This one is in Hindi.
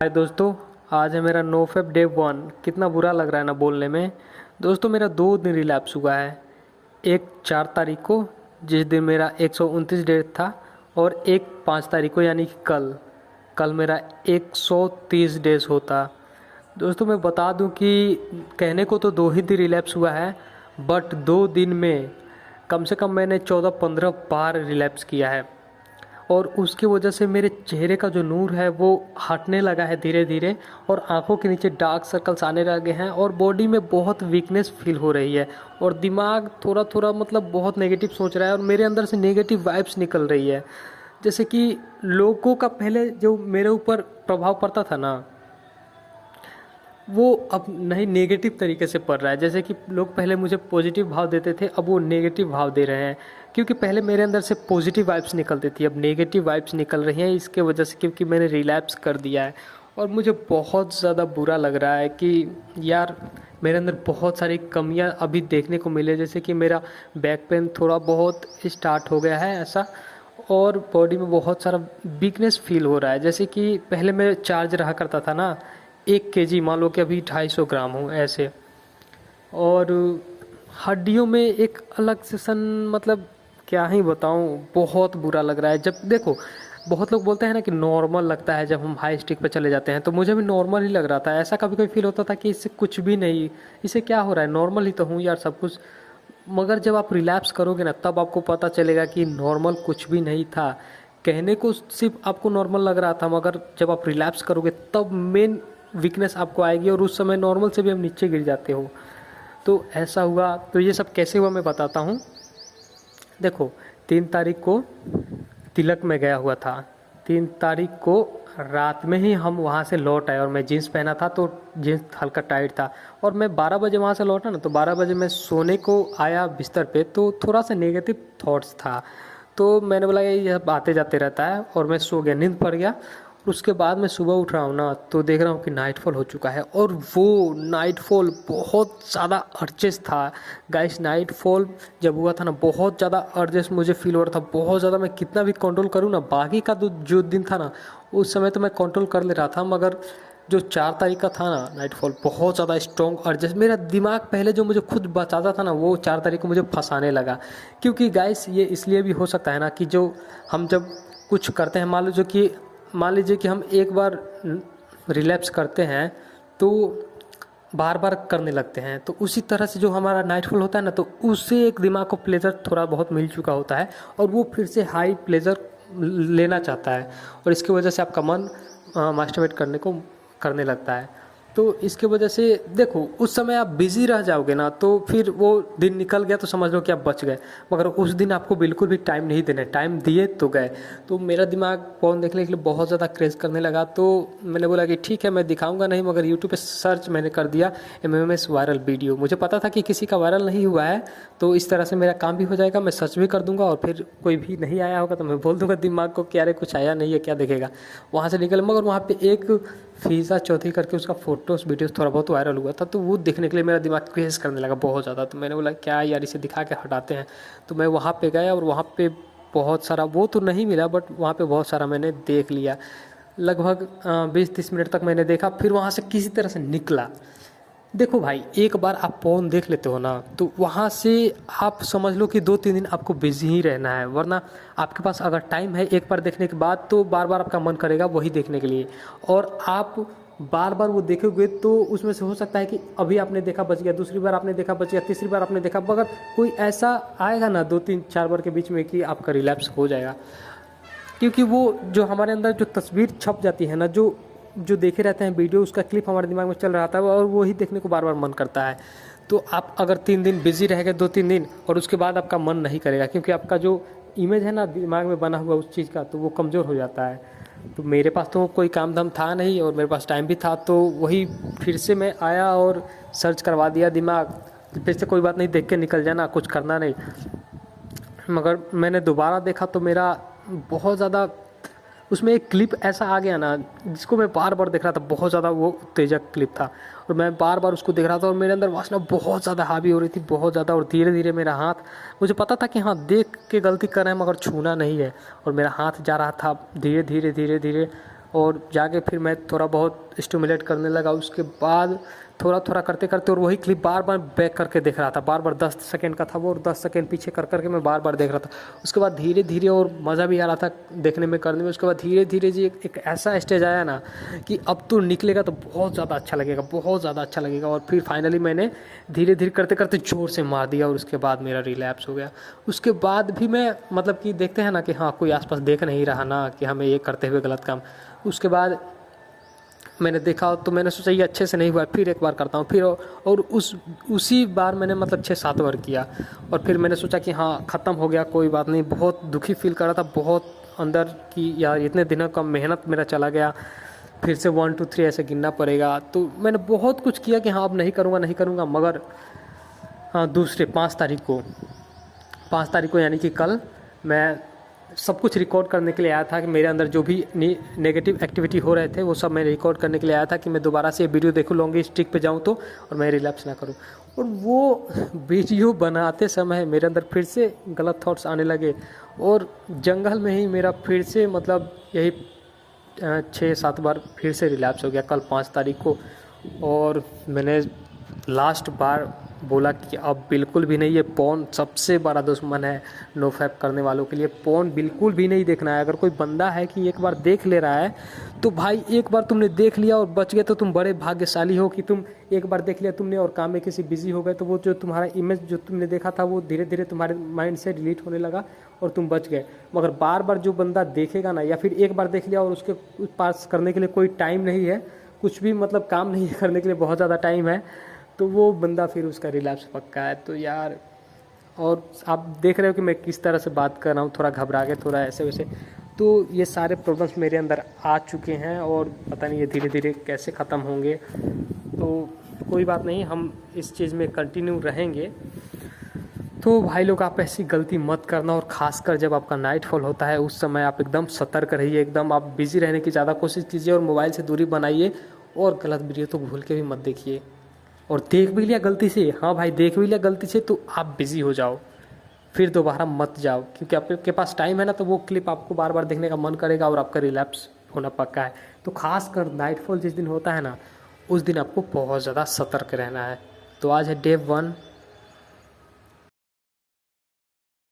हाय दोस्तों, आज है मेरा नो फैप डे 1। कितना बुरा लग रहा है ना बोलने में। दोस्तों मेरा 2 दिन रिलैप्स हुआ है। एक 4 तारीख को, जिस दिन मेरा 129 डेज था, और एक 5 तारीख को यानी कि कल कल मेरा 130 डेज होता। दोस्तों मैं बता दूं कि कहने को तो 2 ही दिन रिलैप्स हुआ है, बट 2 दिन में कम से कम मैंने 14-15 बार रिलैप्स किया है। और उसकी वजह से मेरे चेहरे का जो नूर है वो हटने लगा है धीरे धीरे, और आंखों के नीचे डार्क सर्कल्स आने लगे हैं, और बॉडी में बहुत वीकनेस फील हो रही है, और दिमाग थोड़ा थोड़ा मतलब बहुत नेगेटिव सोच रहा है, और मेरे अंदर से नेगेटिव वाइब्स निकल रही है। जैसे कि लोगों का पहले जो मेरे ऊपर प्रभाव पड़ता था ना, वो अब नहीं नेगेटिव तरीके से पड़ रहा है। जैसे कि लोग पहले मुझे पॉजिटिव भाव देते थे, अब वो नेगेटिव भाव दे रहे हैं। क्योंकि पहले मेरे अंदर से पॉजिटिव वाइब्स निकलती थी, अब नेगेटिव वाइब्स निकल रही हैं इसके वजह से, क्योंकि मैंने रिलैप्स कर दिया है। और मुझे बहुत ज़्यादा बुरा लग रहा है कि यार मेरे अंदर बहुत सारी कमियां अभी देखने को मिले। जैसे कि मेरा बैक पेन थोड़ा बहुत स्टार्ट हो गया है ऐसा, और बॉडी में बहुत सारा वीकनेस फील हो रहा है। जैसे कि पहले मैं चार्ज रहा करता था ना 1 kg, मान लो कि अभी 250 ग्राम हूँ ऐसे। और हड्डियों में एक अलग से मतलब क्या ही बताऊँ, बहुत बुरा लग रहा है। जब देखो बहुत लोग बोलते हैं ना कि नॉर्मल लगता है जब हम हाई स्टिक पे चले जाते हैं, तो मुझे भी नॉर्मल ही लग रहा था। ऐसा कभी कभी फील होता था कि इससे कुछ भी नहीं, इससे क्या हो रहा है, नॉर्मल ही तो हूँ यार सब कुछ। मगर जब आप रिलैप्स करोगे ना, तब आपको पता चलेगा कि नॉर्मल कुछ भी नहीं था। कहने को सिर्फ आपको नॉर्मल लग रहा था, मगर जब आप रिलैप्स करोगे तब मेन वीकनेस आपको आएगी, और उस समय नॉर्मल से भी हम नीचे गिर जाते हो। तो ऐसा हुआ। तो ये सब कैसे हुआ मैं बताता हूँ। देखो 3 तारीख को तिलक में गया हुआ था। 3 तारीख को रात में ही हम वहाँ से लौट आए, और मैं जीन्स पहना था तो जीन्स हल्का टाइट था। और मैं 12 बजे वहाँ से लौटा ना, तो 12 बजे मैं सोने को आया बिस्तर पे, तो थोड़ा सा नेगेटिव थॉट्स था। तो मैंने बोला ये आते जाते रहता है, और मैं सो गया, नींद पड़ गया। उसके बाद मैं सुबह उठ रहा हूँ ना, तो देख रहा हूँ कि नाइटफॉल हो चुका है, और वो नाइटफॉल बहुत ज़्यादा अर्जेस था। गाइस नाइटफॉल जब हुआ था ना, बहुत ज़्यादा अर्जेस मुझे फील हो रहा था, बहुत ज़्यादा। मैं कितना भी कंट्रोल करूँ ना, बाकी का जो दिन था ना उस समय तो मैं कंट्रोल कर ले रहा था, मगर जो 4 तारीख का था ना नाइटफॉल, बहुत ज़्यादा स्ट्रॉन्ग अर्जेस। मेरा दिमाग पहले जो मुझे खुद बचाता था ना, वो 4 तारीख को मुझे फंसाने लगा। क्योंकि गाइस ये इसलिए भी हो सकता है ना कि जो हम जब कुछ करते हैं, मान लीजिए कि हम एक बार रिलैप्स करते हैं तो बार बार करने लगते हैं, तो उसी तरह से जो हमारा नाइटफॉल होता है ना, तो उससे एक दिमाग को प्लेजर थोड़ा बहुत मिल चुका होता है, और वो फिर से हाई प्लेजर लेना चाहता है, और इसकी वजह से आपका मन मास्टरबेट करने लगता है। तो इसके वजह से देखो उस समय आप बिज़ी रह जाओगे ना, तो फिर वो दिन निकल गया तो समझ लो कि आप बच गए। मगर उस दिन आपको बिल्कुल भी टाइम नहीं देना, टाइम दिए तो गए। तो मेरा दिमाग फ़ोन देखने के लिए बहुत ज़्यादा क्रेज़ करने लगा। तो मैंने बोला कि ठीक है मैं दिखाऊंगा नहीं, मगर यूट्यूब पे सर्च मैंने कर दिया MMS वायरल वीडियो। मुझे पता था कि किसी का वायरल नहीं हुआ है, तो इस तरह से मेरा काम भी हो जाएगा, मैं सर्च भी कर दूंगा, और फिर कोई भी नहीं आया होगा तो मैं बोल दूंगा दिमाग को कि अरे कुछ आया नहीं है, क्या देखेगा। वहाँ से निकल, मगर वहाँ पे एक फ़िज़ा चौधरी करके उसका फ़ोटोज़ वीडियोज़ थोड़ा बहुत वायरल हुआ था, तो वो देखने के लिए मेरा दिमाग क्रेज़ करने लगा बहुत ज़्यादा। तो मैंने बोला क्या यार इसे दिखा के हटाते हैं। तो मैं वहाँ पे गया, और वहाँ पे बहुत सारा वो तो नहीं मिला, बट वहाँ पे बहुत सारा मैंने देख लिया। लगभग 20-30 मिनट तक मैंने देखा, फिर वहाँ से किसी तरह से निकला। देखो भाई एक बार आप फ़ोन देख लेते हो ना, तो वहाँ से आप समझ लो कि 2-3 दिन आपको बिजी ही रहना है, वरना आपके पास अगर टाइम है एक बार देखने के बाद, तो बार बार आपका मन करेगा वही देखने के लिए, और आप बार बार वो देखोगे तो उसमें से हो सकता है कि अभी आपने देखा बच गया, दूसरी बार आपने देखा बच गया, तीसरी बार आपने देखा, मगर कोई ऐसा आएगा ना 2-3-4 बार के बीच में कि आपका रिलैप्स हो जाएगा। क्योंकि वो जो हमारे अंदर जो तस्वीर छप जाती है ना, जो जो देखे रहते हैं वीडियो, उसका क्लिप हमारे दिमाग में चल रहा था, और वही देखने को बार बार मन करता है। तो आप अगर 3 दिन बिजी रहेंगे, 2-3 दिन, और उसके बाद आपका मन नहीं करेगा, क्योंकि आपका जो इमेज है ना दिमाग में बना हुआ उस चीज़ का, तो वो कमज़ोर हो जाता है। तो मेरे पास तो कोई काम धाम था नहीं, और मेरे पास टाइम भी था, तो वही फिर से मैं आया और सर्च करवा दिया दिमाग। फिर से कोई बात नहीं, देख के निकल जाना, कुछ करना नहीं। मगर मैंने दोबारा देखा तो मेरा बहुत ज़्यादा उसमें एक क्लिप ऐसा आ गया ना, जिसको मैं बार बार देख रहा था, बहुत ज़्यादा वो उत्तेजक क्लिप था, और मैं बार बार उसको देख रहा था, और मेरे अंदर वासना बहुत ज़्यादा हावी हो रही थी, बहुत ज़्यादा। और धीरे धीरे मेरा हाथ, मुझे पता था कि हाँ देख के गलती कर रहे हैं, मगर छूना नहीं है, और मेरा हाथ जा रहा था धीरे धीरे धीरे धीरे, और जाके फिर मैं थोड़ा बहुत स्टिमुलेट करने लगा। उसके बाद थोड़ा थोड़ा करते करते और वही क्लिप बार बार बैक करके देख रहा था, बार बार 10 सेकंड का था वो, और 10 सेकंड पीछे कर करके मैं बार बार देख रहा था। उसके बाद धीरे धीरे और मज़ा भी आ रहा था देखने में, करने में। उसके बाद धीरे धीरे जी एक ऐसा स्टेज आया ना कि अब तो निकलेगा तो बहुत ज़्यादा अच्छा लगेगा, बहुत ज़्यादा अच्छा लगेगा। और फिर फाइनली मैंने धीरे धीरे करते करते ज़ोर से मार दिया और उसके बाद मेरा रिलैप्स हो गया। उसके बाद भी मैं मतलब कि देखते हैं ना कि हाँ कोई आसपास देख नहीं रहा ना कि हमें ये करते हुए गलत काम। उसके बाद मैंने देखा तो मैंने सोचा ये अच्छे से नहीं हुआ, फिर एक बार करता हूँ। फिर और उसी बार मैंने मतलब 6-7 बार किया। और फिर मैंने सोचा कि हाँ ख़त्म हो गया, कोई बात नहीं। बहुत दुखी फील कर रहा था, बहुत अंदर की यार इतने दिनों का मेहनत मेरा चला गया, फिर से 1 2 3 ऐसे गिनना पड़ेगा। तो मैंने बहुत कुछ किया कि हाँ अब नहीं करूँगा नहीं करूँगा। मगर हाँ दूसरे 5 तारीख को यानी कि कल मैं सब कुछ रिकॉर्ड करने के लिए आया था कि मेरे अंदर जो भी नेगेटिव एक्टिविटी हो रहे थे वो सब मैं रिकॉर्ड करने के लिए आया था कि मैं दोबारा से वीडियो देखूँ, लॉन्ग स्ट्रिक पे जाऊँ तो, और मैं रिलैप्स ना करूँ। और वो वीडियो बनाते समय मेरे अंदर फिर से गलत थॉट्स आने लगे और जंगल में ही मेरा फिर से मतलब यही 6-7 बार फिर से रिलैप्स हो गया कल 5 तारीख को। और मैंने लास्ट बार बोला कि अब बिल्कुल भी नहीं, ये फ़ोन सबसे बड़ा दुश्मन है नो फैप करने वालों के लिए। फ़ोन बिल्कुल भी नहीं देखना है। अगर कोई बंदा है कि एक बार देख ले रहा है तो भाई एक बार तुमने देख लिया और बच गए तो तुम बड़े भाग्यशाली हो कि तुम एक बार देख लिया तुमने और काम में किसी बिजी हो गए तो वो जो तुम्हारा इमेज जो तुमने देखा था वो धीरे धीरे तुम्हारे माइंड से डिलीट होने लगा और तुम बच गए। मगर बार बार जो बंदा देखेगा ना, या फिर एक बार देख लिया और उसके पास करने के लिए कोई टाइम नहीं है, कुछ भी मतलब काम नहीं है करने के लिए, बहुत ज़्यादा टाइम है, तो वो बंदा फिर उसका रिलैप्स पक्का है। तो यार, और आप देख रहे हो कि मैं किस तरह से बात कर रहा हूँ, थोड़ा घबरा के, थोड़ा ऐसे वैसे। तो ये सारे प्रॉब्लम्स मेरे अंदर आ चुके हैं और पता नहीं ये धीरे धीरे कैसे ख़त्म होंगे। तो कोई बात नहीं, हम इस चीज़ में कंटिन्यू रहेंगे। तो भाई लोग आप ऐसी गलती मत करना, और ख़ासकर जब आपका नाइटफॉल होता है उस समय आप एकदम सतर्क रहिए, एकदम आप बिज़ी रहने की ज़्यादा कोशिश कीजिए और मोबाइल से दूरी बनाइए। और गलत वीडियो तो भूल के भी मत देखिए। और देख भी लिया गलती से, हाँ भाई देख भी लिया गलती से, तो आप बिज़ी हो जाओ, फिर दोबारा मत जाओ, क्योंकि आपके पास टाइम है ना, तो वो क्लिप आपको बार बार देखने का मन करेगा और आपका रिलैप्स होना पक्का है। तो खासकर नाइटफॉल जिस दिन होता है ना, उस दिन आपको बहुत ज़्यादा सतर्क रहना है। तो आज है डे 1